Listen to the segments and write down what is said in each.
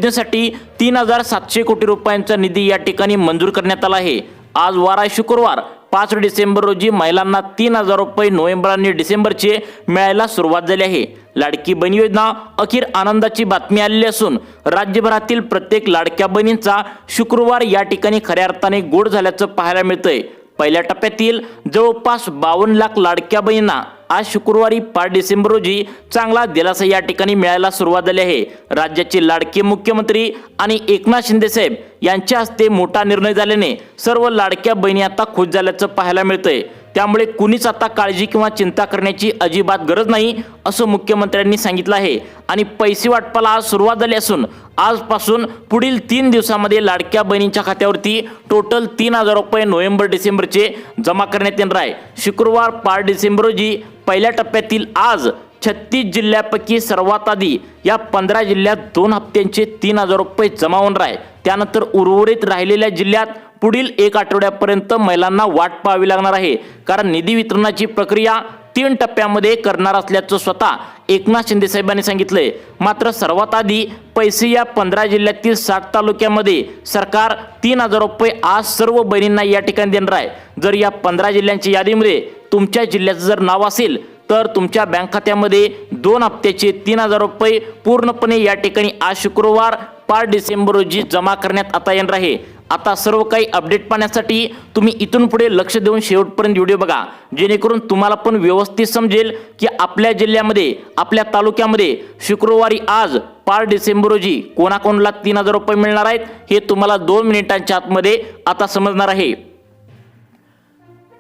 योजनेसाठी 3,700 कोटी रुपयांचा निधी या ठिकाणी मंजूर करण्यात आला आहे। आज वार आहे शुक्रवार 5 डिसेंबर रोजी महिलांना 3,000 रुपये नोव्हेंबर आणि डिसेंबरचे मिळायला सुरुवात झाली आहे। लाडकी बहीण योजना अखेर आनंदाची बातमी आलेली असून राज्यभरातील प्रत्येक लाडक्या बहिणींचा शुक्रवार या ठिकाणी खऱ्या अर्थाने गोड झाल्याचं पाहायला मिळतंय। पहिल्या टप्प्यातील जवळपास 52 लाख लाडक्या बहिणींना आज शुक्रवारी 5 डिसेंबर रोजी चांगला दिलासा या ठिकाणी मिळायला सुरुवात झाली आहे। राज्याचे लाडके मुख्यमंत्री आणि एकनाथ शिंदे साहेब यांच्या हस्ते मोठा निर्णय झाल्याने सर्व लाडक्या बहिणी आता खुश झाल्याचं पाहायला मिळतंय। त्यामुळे कुणीच आता काळजी किंवा चिंता करण्याची अजिबात गरज नाही असं मुख्यमंत्र्यांनी सांगितलं आहे। आणि पैसे वाटपाला आज सुरुवात झाली असून आजपासून पुढील 3 दिवसांमध्ये लाडक्या बहिणींच्या खात्यावरती टोटल 3,000 रुपये नोव्हेंबर डिसेंबरचे जमा करण्यात येणार आहे। शुक्रवार 5 डिसेंबर रोजी पहिल्या टप्प्यातील आज 36 जिल्ह्यापैकी सर्वात आधी या 15 जिल्ह्यात 2 हप्त्यांचे 3,000 रुपये जमा होणार आहे। त्यानंतर उर्वरित राहिलेल्या जिल्ह्यात पुढील 1 आठवड्यापर्यंत महिलांना वाट पाहावी लागणार आहे, कारण निधी वितरणाची प्रक्रिया 3 टप्प्यामध्ये करणार असल्याचं स्वतः एकनाथ शिंदे साहेबांनी सांगितलंय। मात्र सर्वात आधी पैसे या 15 जिल्ह्यातील 60 तालुक्यामध्ये सरकार 3,000 रुपये आज सर्व बहिणींना या ठिकाणी देणार आहे। जर या 15 जिल्ह्यांच्या यादीमध्ये तुमच्या जिल्ह्याचं जर नाव असेल तर तुमच्या बँक खात्यामध्ये 2 हप्त्याचे 3,000 रुपये पूर्णपणे या ठिकाणी आज शुक्रवार 5 डिसेंबर रोजी जमा करण्यात आता येणार आहे। आता सर्व काही अपडेट पाहण्यासाठी तुम्ही इथून पुढे लक्ष देऊन शेवटपर्यंत व्हिडिओ बघा, जेणेकरून तुम्हाला पण व्यवस्थित समजेल की आपल्या जिल्ह्यामध्ये आपल्या तालुक्यामध्ये शुक्रवारी आज 5 डिसेंबर रोजी कोणाकोणाला 3,000 रुपये मिळणार आहेत हे तुम्हाला 2 मिनिटांच्या आतमध्ये आता समजणार आहे।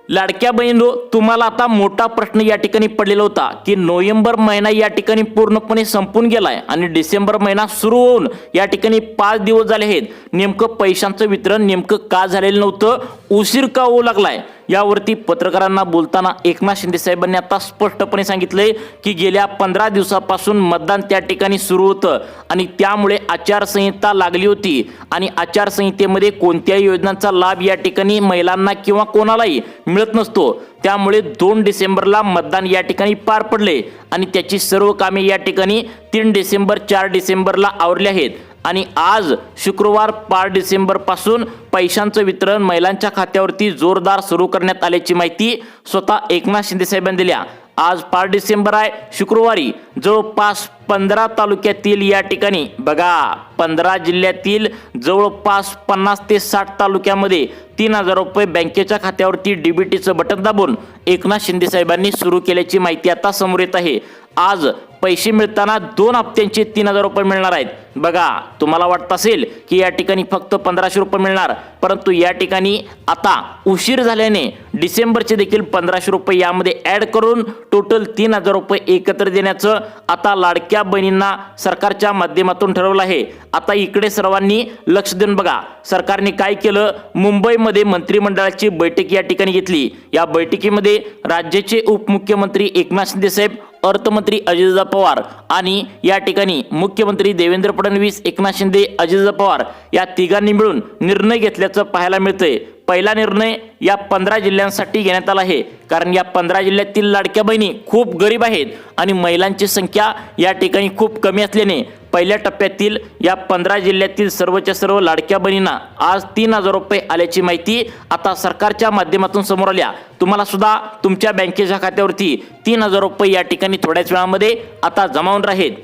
लाडक्या बहिणींनो, तुम्हाला आता मोठा प्रश्न या ठिकाणी पडलेला होता की नोव्हेंबर महिना या ठिकाणी पूर्णपणे संपून गेलाय आणि डिसेंबर महिना सुरू होऊन या ठिकाणी 5 दिवस झाले आहेत, नेमकं पैशांचं वितरण नेमकं का झालेलं नव्हतं, उशीर का होऊ लागलाय? यावरती पत्रकारांना बोलताना एकनाथ शिंदे साहेबांनी आता स्पष्टपणे सांगितलंय की गेल्या 15 दिवसापासून मतदान त्या ठिकाणी सुरू होतं आणि त्यामुळे आचारसंहिता लागली होती आणि आचारसंहितेमध्ये कोणत्याही योजनांचा लाभ या ठिकाणी महिलांना किंवा कोणालाही मिळत नसतो। त्यामुळे 2 डिसेंबरला मतदान या ठिकाणी पार पडले आणि त्याची सर्व कामे या ठिकाणी 3 डिसेंबर 4 डिसेंबरला आवरली आहेत आणि आज शुक्रवार 5 डिसेंबर पासून पैशांचं वितरण महिलांच्या खात्यावरती जोरदार सुरू करण्यात आल्याची माहिती स्वतः एकनाथ शिंदे साहेबांनी दिल्या। आज 5 डिसेंबर आहे, शुक्रवारी जवळपास 15 तालुक्यातील या ठिकाणी बघा 15 जिल्ह्यातील जवळपास 50 ते 60 तालुक्यामध्ये 3,000 रुपये बँकेच्या खात्यावरती डीबीटीचं बटन दाबून एकनाथ शिंदे साहेबांनी सुरू केल्याची माहिती आता समोर येत आहे। आज पैसे मिळताना 2 हप्त्यांचे 3,000 रुपये मिळणार आहेत। बघा, तुम्हाला वाटत असेल की या ठिकाणी फक्त 1,500 रुपये मिळणार, परंतु या ठिकाणी आता उशीर झाल्याने डिसेंबरचे देखील 1,500 रुपये यामध्ये ॲड करून टोटल 3,000 रुपये एकत्र देण्याचं आता लाडक्या बहिणींना सरकारच्या माध्यमातून ठरवलं आहे। आता इकडे सर्वांनी लक्ष देऊन बघा, सरकारने काय केलं, मुंबईमध्ये मंत्रिमंडळाची बैठक या ठिकाणी घेतली। या बैठकीमध्ये राज्याचे उपमुख्यमंत्री एकनाथ शिंदे साहेब, अर्थमंत्री अजितदादा पवार आणि या ठिकाणी मुख्यमंत्री देवेंद्र फडणवीस, एकनाथ शिंदे, अजितदादा पवार या तिघांनी मिळून निर्णय घेतल्याचं पाहायला मिळतंय। पहिला निर्णय या 15 जिल्ह्यांसाठी घेण्यात आला आहे, कारण या 15 जिल्ह्यातील लाडक्या बहिणी खूप गरीब आहेत आणि महिलांची संख्या या ठिकाणी खूप कमी असल्याने पहिल्या टप्प्यातील या 15 जिल्ह्यातील सर्वच्या सर्व लाडक्या बहिणींना आज 3,000 रुपये आल्याची माहिती आता सरकारच्या माध्यमातून समोर आल्या। तुम्हाला सुद्धा तुमच्या बँकेच्या खात्यावरती 3,000 रुपये या ठिकाणी थोड्याच वेळामध्ये आता जमा होणार आहेत।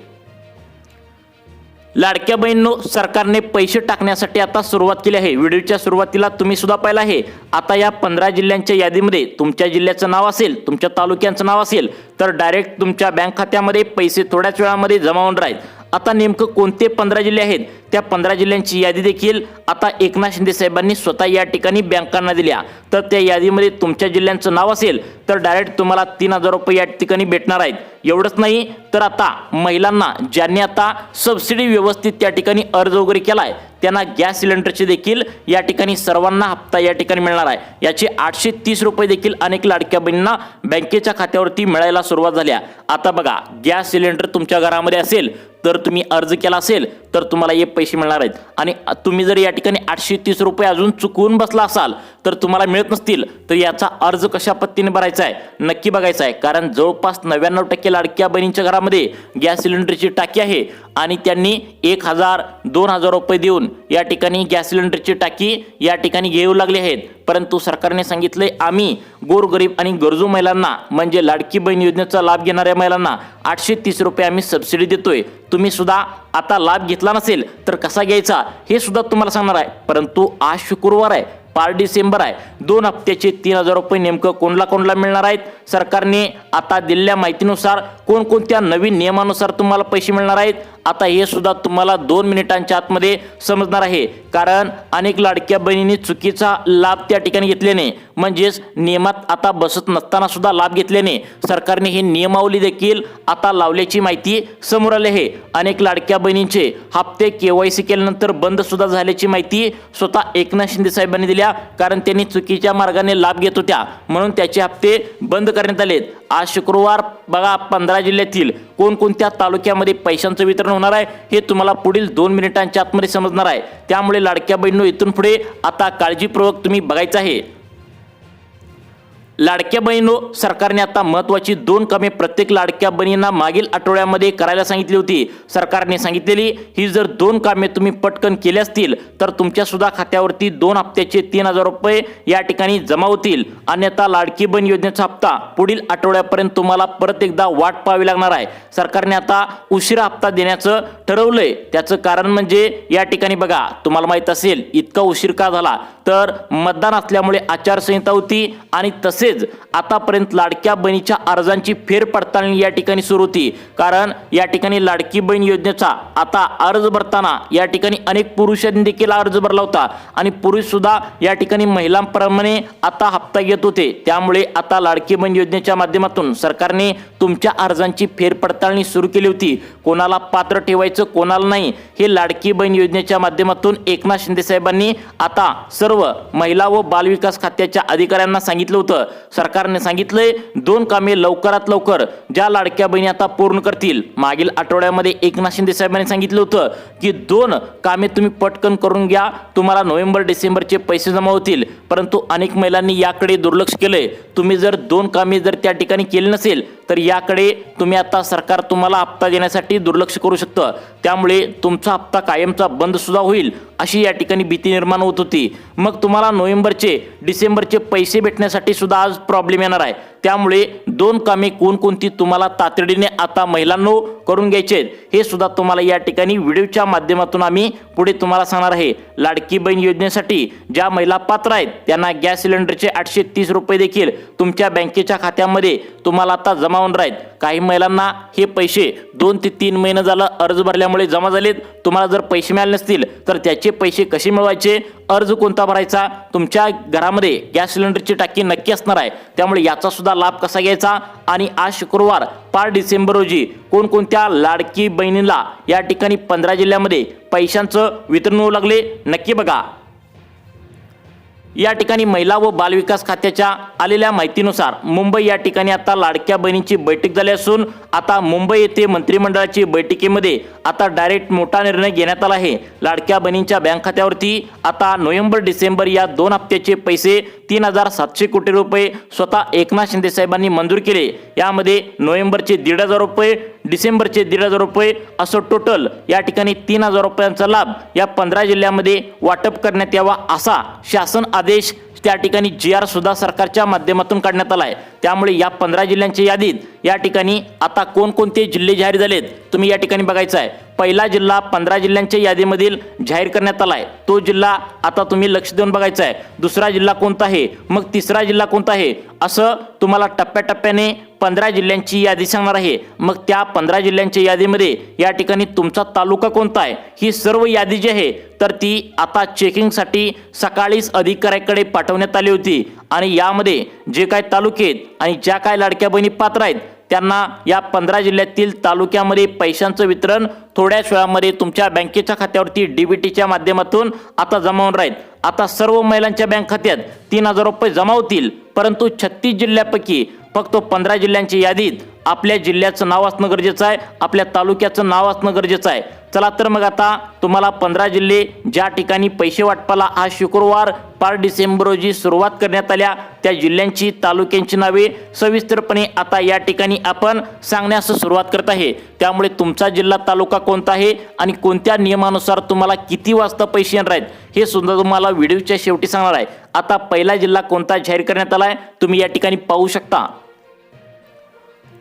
लाडक्या बहिणींनो, सरकारने पैसे टाकण्यासाठी आता सुरुवात केली आहे। व्हिडिओच्या सुरुवातीला तुम्ही सुद्धा पाहिलं आहे, आता या 15 जिल्ह्यांच्या यादीमध्ये तुमच्या जिल्ह्याचं नाव असेल, तुमच्या तालुक्याचं नाव असेल तर डायरेक्ट तुमच्या बँक खात्यामध्ये पैसे थोड्याच वेळामध्ये जमा होणार आहेत। आता नेमकं कोणते 15 जिल्हे आहेत त्या 15 जिल्ह्यांची यादी देखील आता एकनाथ शिंदे साहेबांनी स्वतः या ठिकाणी बँकांना दिल्या। तर त्या यादीमध्ये तुमच्या जिल्ह्यांचं नाव असेल तर डायरेक्ट तुम्हाला 3,000 रुपये या ठिकाणी भेटणार आहेत। एवढंच नाही तर आता महिलांना ज्यांनी आता सबसिडी व्यवस्थित त्या ठिकाणी अर्ज वगैरे केलाय त्यांना गॅस सिलेंडरचे देखील या ठिकाणी सर्वांना हप्ता या ठिकाणी मिळणार आहे। याचे 830 रुपये देखील अनेक लाडक्या बहिणींना बँकेच्या खात्यावरती मिळायला सुरुवात झाल्या। आता बघा, गॅस सिलेंडर तुमच्या घरामध्ये असेल तर तुम्ही अर्ज केला असेल तर तुम्हाला हे पैसे मिळणार आहेत आणि तुम्ही जर या ठिकाणी 830 रुपये अजून चुकवून बसला असाल तर तुम्हाला मिळत नसतील तर याचा अर्ज कशा पद्धतीने भरायचा करायचं आहे, नक्की बघायचं आहे. कारण जवळपास 99% लाडक्या बहिणींच्या घरामध्ये गॅस सिलेंडरची टाकी आहे आणि त्यांनी 1000-2000 रुपये देऊन या ठिकाणी गॅस सिलेंडरची टाकी या ठिकाणी घेऊ लागले आहेत. परंतु सरकारने सांगितले आम्ही गोरगरीब आणि गरजू महिलांना म्हणजे लाडकी बहीण योजनेचा लाभ घेणाऱ्या महिलांना 830 रुपये आम्ही सबसिडी देतोय. तुम्ही सुद्धा आता लाभ घेतला नसेल तर कसा घ्यायचा हे सुद्धा तुम्हाला सांगणार आहे. परंतु आज शुक्रवार आहे, 5 डिसेंबर आहे, 2 हप्त्याचे 3000 रुपये नेमकं कोणला मिळणार आहेत. सरकारने आता दिलेल्या माहितीनुसार कोणकोणत्या नवीन नियमानुसार तुम्हाला पैसे मिळणार आहेत आता हे सुद्धा तुम्हाला 2 मिनिटांच्या आतमध्ये समजणार आहे. कारण अनेक लाडक्या बहिणींनी चुकीचा लाभ त्या ठिकाणी घेतल्याने म्हणजेच नियमात आता बसत नसताना सुद्धा लाभ घेतल्याने सरकारने ही नियमावली देखील आता लावल्याची माहिती समोर आली आहे. अनेक लाडक्या बहिणींचे हप्ते KYC केल्यानंतर बंद सुद्धा झाल्याची माहिती स्वतः एकनाथ शिंदे साहेबांनी दिल्या. कारण त्यांनी चुकीच्या मार्गाने लाभ घेत होत्या म्हणून त्याचे हप्ते बंद करण्यात आलेत. आज शुक्रवार बघा 15 जिल्ह्यातील कोणकोणत्या तालुक्यामध्ये पैशांचं वितरण होणार आहे हे तुम्हाला पुढील 2 मिनिटांच्या आतमध्ये समजणार आहे. त्यामुळे लाडक्या बहिणींनो इथून पुढे आता काळजीपूर्वक तुम्ही बघायचं आहे. लाडक्या बहिणींनो सरकारने आता महत्त्वाची 2 कामे प्रत्येक लाडक्या बहिणींना मागील आठवड्यामध्ये करायला सांगितली होती. सरकारने सांगितलेली ही जर 2 कामे तुम्ही पटकन केली असतील तर तुमच्या सुद्धा खात्यावरती 2 हप्त्याचे 3000 रुपये या ठिकाणी जमा होतील. अन्यथा लाडकी बहीण योजनेचा हप्ता पुढील आठवड्यापर्यंत तुम्हाला परत एकदा वाट पाहावी लागणार आहे. सरकारने आता उशिरा हप्ता देण्याचं ठरवलंय. त्याचं कारण म्हणजे या ठिकाणी बघा तुम्हाला माहित असेल इतका उशीर का झाला तर मतदान असल्यामुळे आचारसंहिता होती आणि तसेच आतापर्यंत लाडक्या बहिणीच्या अर्जांची फेरपडताळणी या ठिकाणी सुरू होती. कारण या ठिकाणी लाडकी बहीण योजनेचा आता अर्ज भरताना या ठिकाणी अनेक पुरुषांनी देखील अर्ज भरला होता आणि पुरुष सुद्धा या ठिकाणी महिलांप्रमाणे आता हप्ता घेत होते. त्यामुळे आता लाडकी बहीण योजनेच्या माध्यमातून सरकारने तुमच्या अर्जांची फेरपडताळणी सुरू केली होती. कोणाला पात्र ठेवायचं कोणाला नाही हे लाडकी बहीण योजनेच्या माध्यमातून एकनाथ शिंदे साहेबांनी आता सर्व महिला व बालविकास खात्याच्या अधिकाऱ्यांना सांगितलं होतं. सरकारने सांगितलंय 2 कामे लवकरात लवकर ज्या लाडक्या बहिणी आता पूर्ण करतील. मागील आठवड्यामध्ये एकनाथ शिंदे साहेबांनी सांगितलं होतं की 2 कामे तुम्ही पटकन करून घ्या, तुम्हाला नोव्हेंबर डिसेंबरचे पैसे जमा होतील. परंतु अनेक महिलांनी याकडे दुर्लक्ष केलंय. तुम्ही जर 2 कामे जर त्या ठिकाणी केली नसेल तर याकडे तुम्ही आता सरकार तुम्हाला हप्ता देण्यासाठी दुर्लक्ष करू शकतं. त्यामुळे तुमचा हप्ता कायमचा बंद सुद्धा होईल अशी या ठिकाणी भीती निर्माण होत होती. मग तुम्हाला नोव्हेंबरचे डिसेंबरचे पैसे भेटण्यासाठी सुद्धा आज प्रॉब्लेम येणार आहे. त्यामुळे 2 कामे कोणकोणती तुम्हाला तातडीने आता महिलांनो करून घ्यायचे आहेत हे सुद्धा तुम्हाला या ठिकाणी व्हिडिओच्या माध्यमातून आम्ही पुढे तुम्हाला सांगणार आहे. लाडकी बहीण योजनेसाठी ज्या महिला पात्र आहेत त्यांना गॅस सिलेंडरचे 830 रुपये देखील तुमच्या बँकेच्या खात्यामध्ये तुम्हाला आता जमा होणार आहेत. काही महिलांना हे पैसे 2 ते 3 महिने झालं अर्ज भरल्यामुळे जमा झालेत. तुम्हाला जर पैसे मिळाले नसतील तर त्याचे पैसे कसे मिळवायचे, अर्ज कोणता भरायचा, तुमच्या घरामध्ये गॅस सिलेंडरची टाकी नक्की असणार आहे. त्यामुळे याचा सुद्धा लाभ कसा घ्यायचा आणि आज शुक्रवार 5 डिसेंबर रोजी कोणकोणत्या लाडकी बहिणीला या ठिकाणी 15 जिल्ह्यामध्ये पैशांचं वितरण होऊ लागले नक्की बघा. या ठिकाणी महिला व बालविकास खात्याच्या आलेल्या माहितीनुसार मुंबई या ठिकाणी आता लाडक्या बहिणींची बैठक झाली असून आता मुंबई येथे मंत्रिमंडळाची बैठकीमध्ये आता डायरेक्ट मोठा निर्णय घेण्यात आला आहे. लाडक्या बहिणींच्या बँक खात्यावरती आता नोव्हेंबर डिसेंबर या 2 हप्त्याचे पैसे 3700 कोटी रुपये स्वतः एकनाथ शिंदे साहेबांनी मंजूर केले. यामध्ये नोव्हेंबरचे 1500 रुपये, डिसेंबरचे 1500 रुपये असं टोटल या ठिकाणी 3000 रुपयांचा लाभ या 15 जिल्ह्यामध्ये वाटप करण्यात यावा असा शासन आदेश त्या ठिकाणी GR सुद्धा सरकारच्या माध्यमातून काढण्यात आलाय. त्यामुळे या 15 जिल्ह्यांच्या यादीत या ठिकाणी आता कोणकोणते जिल्हे जाहीर झालेत तुम्ही या ठिकाणी बघायचं आहे. पहिला जिल्हा 15 जिल्ह्यांच्या यादीमधील जाहीर करण्यात आलाय तो जिल्हा आता तुम्ही लक्ष देऊन बघायचा आहे. दुसरा जिल्हा कोणता आहे, मग तिसरा जिल्हा कोणता आहे, असं तुम्हाला टप्प्याटप्प्याने 15 जिल्ह्यांची यादी सांगणार आहे. मग त्या 15 जिल्ह्यांच्या यादीमध्ये या ठिकाणी तुमचा तालुका कोणता आहे ही सर्व यादी जी आहे तर ती आता चेकिंगसाठी सकाळीच अधिकाऱ्याकडे पाठवण्यात आली होती. आणि यामध्ये जे काय तालुके आहेत आणि ज्या काय लाडक्या बहिणी पात्र आहेत त्यांना या 15 जिल्ह्यातील तालुक्यामध्ये पैशांचं वितरण थोड्याच वेळामध्ये तुमच्या बँकेच्या खात्यावरती DBTच्या माध्यमातून आता जमा होणार आहेत. आता सर्व महिलांच्या बँक खात्यात 3000 रुपये जमा होतील. परंतु 36 जिल्ह्यापैकी फक्त 15 जिल्ह्यांची यादीत आपल्या जिल्ह्याचं नाव असणं गरजेचं आहे, आपल्या तालुक्याचं नाव असणं गरजेचं आहे। चला तर मग आता तुम्हाला 15 जिल्हे ज्या ठिकाणी पैसे वाटपाला आज शुक्रवार 5 डिसेंबर रोजी सुरुवात करण्यात आल्या त्या जिल्ह्यांची तालुक्यांची नावे सविस्तरपणे आता या ठिकाणी आपण सांगण्यास सुरुवात करत आहे। त्यामुळे तुमचा जिल्हा तालुका कोणता आहे आणि कोणत्या नियमानुसार तुम्हाला किती वाजता पैसे येणार आहेत हे सुद्धा तुम्हाला व्हिडिओच्या शेवटी सांगणार आहे। आता पहिला जिल्हा कोणता जाहीर करण्यात आलाय तुम्ही या ठिकाणी पाहू शकता।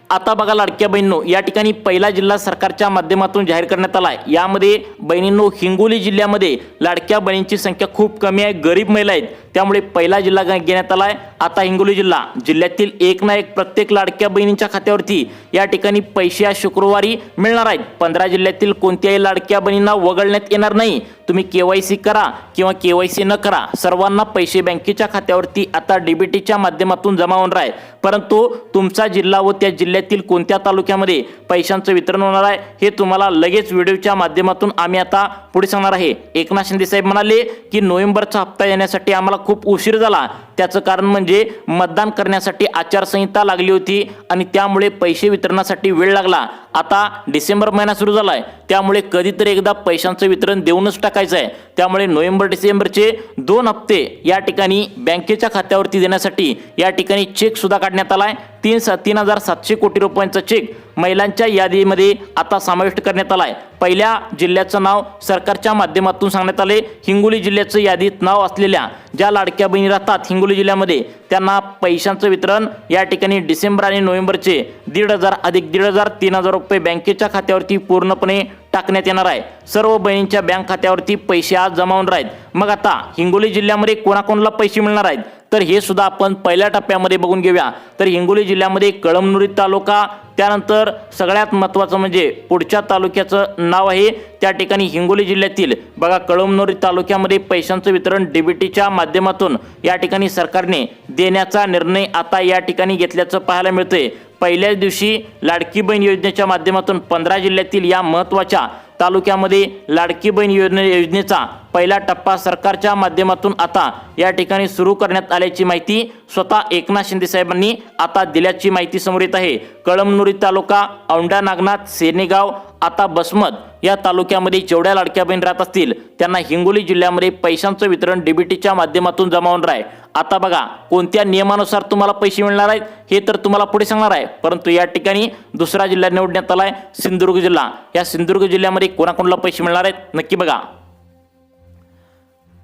आता बघा लाडक्या बहिणींनो, या ठिकाणी पहिला जिल्हा सरकारच्या माध्यमातून जाहीर करण्यात आला आहे। यामध्ये बहिणींनो हिंगोली जिल्ह्यामध्ये लाडक्या बहिणींची संख्या खूप कमी आहे, गरीब महिला आहेत, त्यामुळे पहिला जिल्हा घेण्यात आला आहे। आता हिंगोली जिल्ह्यातील एक ना एक प्रत्येक लाडक्या बहिणींच्या खात्यावरती या ठिकाणी पैसे आज शुक्रवारी मिळणार आहेत। 15 जिल्ह्यातील कोणत्याही लाडक्या बहिणींना वगळण्यात येणार नाही। तुम्ही केवायसी करा किंवा केवायसी न करा, सर्वांना पैसे बँकेच्या खात्यावरती आता डीबीटीच्या माध्यमातून जमा होणार आहे। परंतु तुमचा जिल्हा व त्या जिल्ह्यातील कोणत्या तालुक्यामध्ये पैशांचं वितरण होणार आहे हे तुम्हाला लगेच व्हिडिओच्या माध्यमातून आम्ही आता पुढे सांगणार आहे। एकनाथ शिंदे साहेब म्हणाले की नोव्हेंबरचा हप्ता येण्यासाठी आम्हाला खूप उशीर झाला, त्याचं कारण म्हणजे मतदान करण्यासाठी आचारसंहिता लागली होती आणि त्यामुळे पैसे वितरणासाठी वेळ लागला। आता डिसेंबर महिना सुरू झालाय, त्यामुळे कधीतरी एकदा पैशांचं वितरण देऊनच टाकायचं आहे। त्यामुळे नोव्हेंबर डिसेंबरचे 2 हप्ते या ठिकाणी बँकेच्या खात्यावरती देण्यासाठी या ठिकाणी चेक सुद्धा काढण्यात आलाय। 3,700 कोटी रुपयांचा चेक महिलांच्या यादीमध्ये आता समाविष्ट करण्यात आलाय। पहिल्या जिल्ह्याचं नाव सरकारच्या माध्यमातून सांगण्यात आले। हिंगोली जिल्ह्याचं यादीत नाव असलेल्या ज्या लाडक्या बहिणी राहतात हिंगोली जिल्ह्यामध्ये त्यांना पैशांचं वितरण या ठिकाणी डिसेंबर आणि नोव्हेंबरचे 1,500 अधिक 1,500 3,000 रुपये बँकेच्या खात्यावरती पूर्णपणे टाकण्यात येणार आहे। सर्व बहिणींच्या बँक खात्यावरती पैसे आज जमा होणार आहेत। मग आता हिंगोली जिल्ह्यामध्ये कोणाकोणाला पैसे मिळणार आहेत तर हे सुद्धा आपण पहिल्या टप्प्यामध्ये बघून घेऊया। तर हिंगोली जिल्ह्यामध्ये कळमनुरी तालुका, त्यानंतर सगळ्यात महत्त्वाचं म्हणजे पुढच्या तालुक्याचं नाव आहे त्या ठिकाणी हिंगोली जिल्ह्यातील बघा कळमनुरी तालुक्यामध्ये पैशांचं वितरण डीबीटीच्या माध्यमातून या ठिकाणी सरकारने देण्याचा निर्णय आता या ठिकाणी घेतल्याचं पाहायला मिळतंय। पहिल्याच दिवशी लाडकी बहीण योजनेच्या माध्यमातून 15 जिल्ह्यातील या महत्त्वाच्या तालुक्यामध्ये लाडकी बहीण योजनेचा पहिला टप्पा सरकारच्या माध्यमातून आता या ठिकाणी सुरू करण्यात आल्याची माहिती स्वतः एकनाथ शिंदे साहेबांनी आता दिल्याची माहिती समोर येत आहे। कळमनुरी तालुका, औंढा नागनाथ, सेनेगाव, आता बसमत या तालुक्यामध्ये जेवढ्या लाडक्या बहीण राहत असतील त्यांना हिंगोली जिल्ह्यामध्ये पैशांचं वितरण डीबीटीच्या माध्यमातूून जमा होणार आहे। आता बघा कोणत्या नियमानुसार तुम्हाला पैसे मिळणार आहेत हे तर तुम्हाला पुढे सांगणार आहे। परंतु या ठिकाणी दुसरा जिल्हा निवडण्यात आलाय सिंधुदुर्ग जिल्हा। या सिंधुदुर्ग जिल्ह्यामध्ये कोणाकोणाला पैसे मिळणार आहेत नक्की बघा।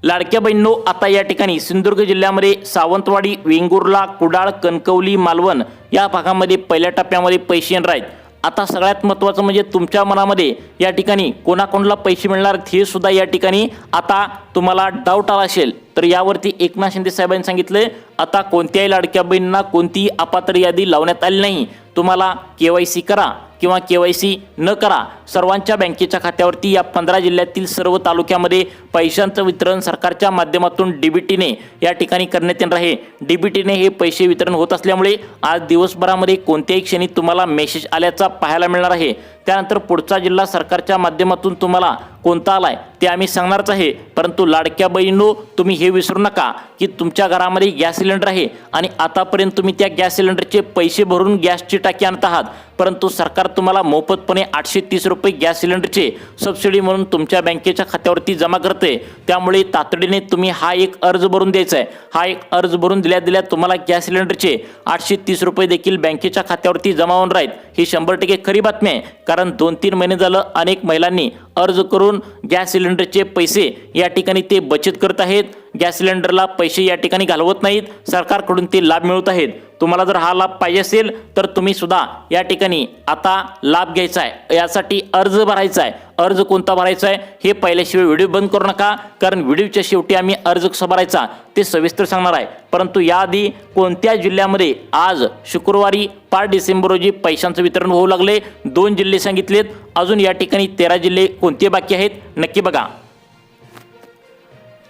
लाडक्या बहिणींनो, आता या ठिकाणी सिंधुदुर्ग जिल्ह्यामध्ये सावंतवाडी, वेंगुर्ला, कुडाळ, कणकवली, मालवण या भागामध्ये पहिल्या टप्प्यामध्ये पैसे येणार आहेत। आता सगळ्यात महत्त्वाचं म्हणजे तुमच्या मनामध्ये या ठिकाणी कोणाकोणाला पैसे मिळणार हे सुद्धा या ठिकाणी आता तुम्हाला डाऊट आला असेल तर यावरती एकनाथ शिंदे साहेबांनी सांगितले आता कोणत्याही लाडक्या बहिणींना कोणतीही अपात्र यादी लावण्यात आली नाही। तुम्हाला केवायसी करा किंवा केवायसी न करा, सर्वांच्या बँकेच्या खात्यावरती या 15 जिल्ह्यातील सर्व तालुक्यामध्ये पैशांचं वितरण सरकारच्या माध्यमातून डीबीटीने या ठिकाणी करण्यात येणार आहे। डीबीटीने हे पैसे वितरण होत असल्यामुळे आज दिवसभरामध्ये कोणत्याही क्षणी तुम्हाला मेसेज आल्याचा पाहायला मिळणार आहे। त्यानंतर पुढचा जिल्हा सरकारच्या माध्यमातून तुम्हाला कोणता आलाय ते आम्ही सांगणारच आहे। परंतु लाडक्या बहिणींनो, तुम्ही हे विसरू नका की तुमच्या घरामध्ये गॅस सिलेंडर आहे आणि आतापर्यंत तुम्ही त्या गॅस सिलेंडरचे पैसे भरून गॅसची टाकी आणत आहात, परंतु सरकार तुम्हाला मोफतपणे 830 रुपये गॅस सिलेंडरचे सबसिडी म्हणून तुमच्या बँकेच्या खात्यावरती जमा करते। त्यामुळे तातडीने तुम्ही हा एक अर्ज भरून द्यायचा आहे। हा एक अर्ज भरून दिल्या तुम्हाला गॅस सिलेंडरचे 830 रुपये देखील बँकेच्या खात्यावरती जमा होऊन राहील। ही 100% खरी बातमी आहे, कारण 2-3 महिने झालं अनेक महिलांनी अर्ज करून गॅस सिलेंडरचे पैसे या ठिकाणी ते बचत करत आहेत। गॅस सिलेंडरला पैसे या ठिकाणी घालवत नाहीत, सरकारकडून ते लाभ मिळवत आहेत। तुम्हाला जर हा लाभ पाहिजे असेल तर तुम्ही सुद्धा या ठिकाणी आता लाभ घ्यायचा आहे, यासाठी अर्ज भरायचा आहे। अर्ज कोणता भरायचा आहे हे पाहिल्याशिवाय व्हिडिओ बंद करू नका, कारण व्हिडिओच्या शेवटी आम्ही अर्ज कसा भरायचा ते सविस्तर सांगणार आहे। परंतु याआधी कोणत्या जिल्ह्यामध्ये आज शुक्रवारी 5 डिसेंबर रोजी पैशांचं वितरण होऊ लागले 2 जिल्हे सांगितलेत, अजून या ठिकाणी 13 जिल्हे कोणते बाकी आहेत नक्की बघा।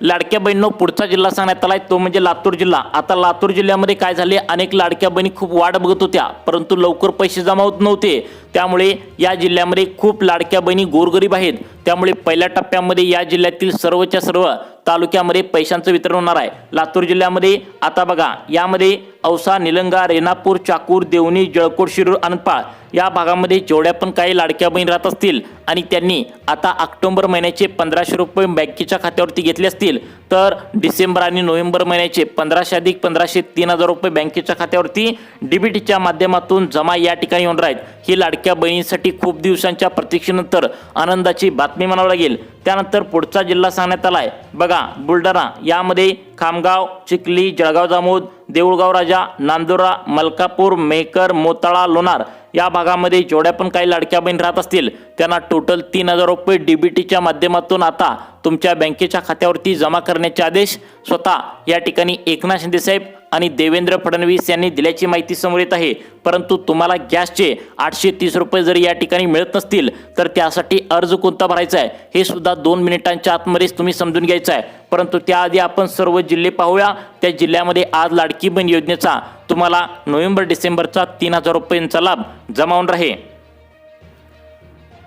लाडक्या बहिणींनो, पुढचा जिल्हा सांगण्यात आलाय तो म्हणजे लातूर जिल्हा। आता लातूर जिल्ह्यामध्ये काय झाले, अनेक लाडक्या बहिणी खूप वाट बघत होत्या, परंतु लवकर पैसे जमा होत नव्हते। त्यामुळे या जिल्ह्यामध्ये खूप लाडक्या बहिणी गोरगरीब आहेत, त्यामुळे पहिल्या टप्प्यामध्ये या जिल्ह्यातील सर्वच्या सर्व तालुक्यामध्ये पैशांचं वितरण होणार आहे। लातूर जिल्ह्यामध्ये आता बघा यामध्ये औसा, निलंगा, रेणापूर, चाकूर, देवणी, जळकोट, शिरूर, अनपाळ या भागामध्ये जेवढ्या पण काही लाडक्या बहीण राहत असतील आणि त्यांनी आता ऑक्टोबर महिन्याचे 1500 रुपये बँकेच्या खात्यावरती घेतले असतील तर डिसेंबर आणि नोव्हेंबर महिन्याचे 1500 अधिक 1500 3000 रुपये बँकेच्या खात्यावरती डीबीटीच्या माध्यमातून जमा या ठिकाणी होणार आहेत। ही लाडक्या बहिणींसाठी खूप दिवसांच्या प्रतीक्षेनंतर आनंदाची बातमी म्हणावी लागेल। त्यानंतर पुढचा जिल्हा सांगण्यात आलाय बघा बुलढाणा, यामध्ये खामगाव, चिखली, जळगाव जामोद, देऊळगाव राजा, नांदुरा, मलकापूर, मेहकर, मोताळा, लोणार या भागामध्ये जेवढ्या पण काही लाडक्या बहीण राहत असतील त्यांना टोटल 3000 रुपये डीबीटीच्या माध्यमातून आता तुमच्या बँकेच्या खात्यावरती जमा करण्याचे आदेश स्वतः या ठिकाणी एकनाथ शिंदे साहेब आणि देवेंद्र फडणवीस यांनी दिल्याची माहिती समोर येत आहे। परंतु तुम्हाला गॅसचे 830 रुपये जर या ठिकाणी मिळत नसतील तर त्यासाठी अर्ज कोणता भरायचा आहे हे सुद्धा 2 मिनिटांच्या आतमध्येच तुम्ही समजून घ्यायचं आहे। परंतु त्याआधी आपण सर्व जिल्हे पाहूया। त्या जिल्ह्यामध्ये आज लाडकी बहीण योजनेचा तुम्हाला नोव्हेंबर डिसेंबरचा 3000 रुपयांचा लाभ जमा होणार आहे।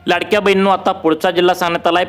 लाडक्या बहिणींनो आता पुढचा जिल्हा सांगण्यात आलाय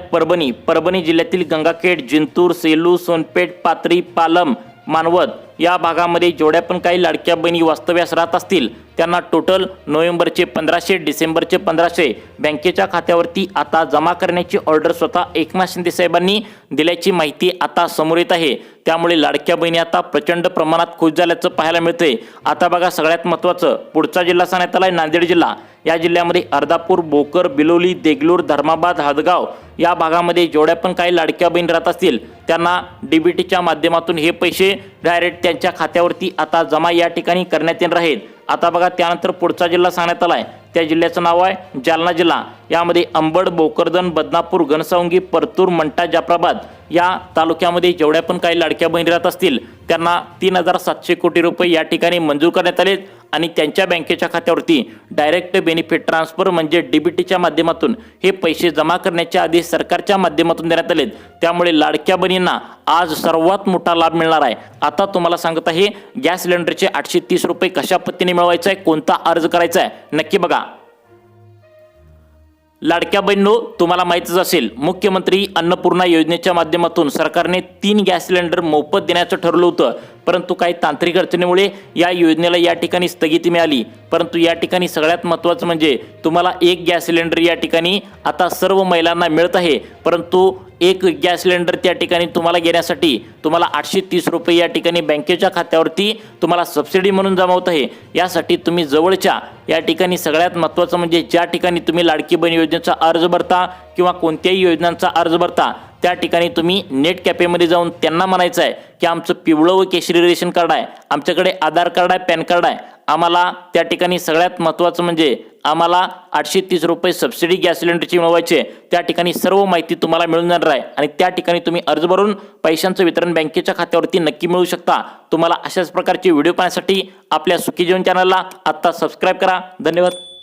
परभणी जिल्ह्यातील गंगाखेड, जिंतूर, सेलू, सोनपेठ, पाथरी, पालम, मानवत या भागामध्ये जेवढ्या पण काही लाडक्या बहिणी वास्तव्यास राहत असतील त्यांना टोटल नोव्हेंबरचे 1500 डिसेंबरचे 1500 बँकेच्या खात्यावरती आता जमा करण्याची ऑर्डर स्वतः एकनाथ शिंदे साहेबांनी दिल्याची माहिती आता समोर येत आहे। त्यामुळे लाडक्या बहिणी आता प्रचंड प्रमाणात खुश झाल्याचं पाहायला मिळतंय। आता बघा सगळ्यात महत्त्वाचं पुढचा जिल्हा सांगण्यात आलाय नांदेड जिल्हा। या जिल्ह्यामध्ये अर्धापूर, भोकर, बिलोली, देगलूर, धर्माबाद, हदगाव या भागामध्ये जेवढ्या पण काही लाडक्या बहीण राहत असतील त्यांना डीबीटीच्या माध्यमातून हे पैसे डायरेक्ट त्यांच्या खात्यावरती आता जमा या ठिकाणी करण्यात येणार आहेत। आता बघा त्यानंतर पुढचा जिल्हा सांगण्यात आलाय त्या जिल्ह्याचं नाव आहे जालना जिल्हा। यामध्ये अंबड, भोकरदन, बदनापूर, घनसावंगी, परतूर, मंठा, जाफराबाद या तालुक्यामध्ये जेवढ्या पण काही लाडक्या बहिणी राहत असतील त्यांना 3700 कोटी रुपये या ठिकाणी मंजूर करण्यात आलेत आणि त्यांच्या बँकेच्या खात्यावरती डायरेक्ट बेनिफिट ट्रान्सफर म्हणजे डीबीटीच्या माध्यमातून हे पैसे जमा करण्याचे आदेश सरकारच्या माध्यमातून देण्यात आलेत। त्यामुळे लाडक्या बहिणींना आज सर्वात मोठा लाभ मिळणार आहे। आता तुम्हाला सांगत आहे गॅस सिलेंडरचे 830 रुपये कशा पद्धतीने मिळवायचे आहे, कोणता अर्ज करायचा आहे नक्की बघा। लाडक्या बहिणींनो तुम्हाला माहितीच असेल मुख्यमंत्री अन्नपूर्णा योजनेच्या माध्यमातून सरकारने 3 गॅस सिलेंडर मोफत देण्याचं ठरवलं होतं। परंतु काही तांत्रिक अडचणीमुळे या योजनेला या ठिकाणी स्थगिती मिळाली। परंतु या ठिकाणी सगळ्यात महत्त्वाचं म्हणजे तुम्हाला 1 गॅस सिलेंडर या ठिकाणी आता सर्व महिलांना मिळत आहे। परंतु 1 गॅस सिलेंडर त्या ठिकाणी तुम्हाला घेण्यासाठी तुम्हाला 830 रुपये या ठिकाणी बँकेच्या खात्यावरती तुम्हाला सबसिडी म्हणून जमा होत आहे। यासाठी तुम्ही जवळच्या या ठिकाणी सगळ्यात महत्त्वाचं म्हणजे ज्या ठिकाणी तुम्ही लाडकी बहीण योजनेचा अर्ज भरता किंवा कोणत्याही योजनांचा अर्ज भरता त्या ठिकाणी तुम्ही नेट कॅफेमध्ये जाऊन त्यांना म्हणायचं आहे की आमचं पिवळं व केशरी रेशन कार्ड आहे, आमच्याकडे आधार कार्ड आहे, पॅन कार्ड आहे, आम्हाला त्या ठिकाणी सगळ्यात महत्त्वाचं म्हणजे आम्हाला 830 रुपये सबसिडी गॅस सिलेंडरची मिळवायचे। त्या ठिकाणी सर्व माहिती तुम्हाला मिळून जाणार आहे आणि त्या ठिकाणी तुम्ही अर्ज भरून पैशांचं वितरण बँकेच्या खात्यावरती नक्की मिळू शकता। तुम्हाला अशाच प्रकारचे व्हिडिओ पाहण्यासाठी आपल्या सुखी जीवन चॅनलला आत्ता सबस्क्राईब करा। धन्यवाद।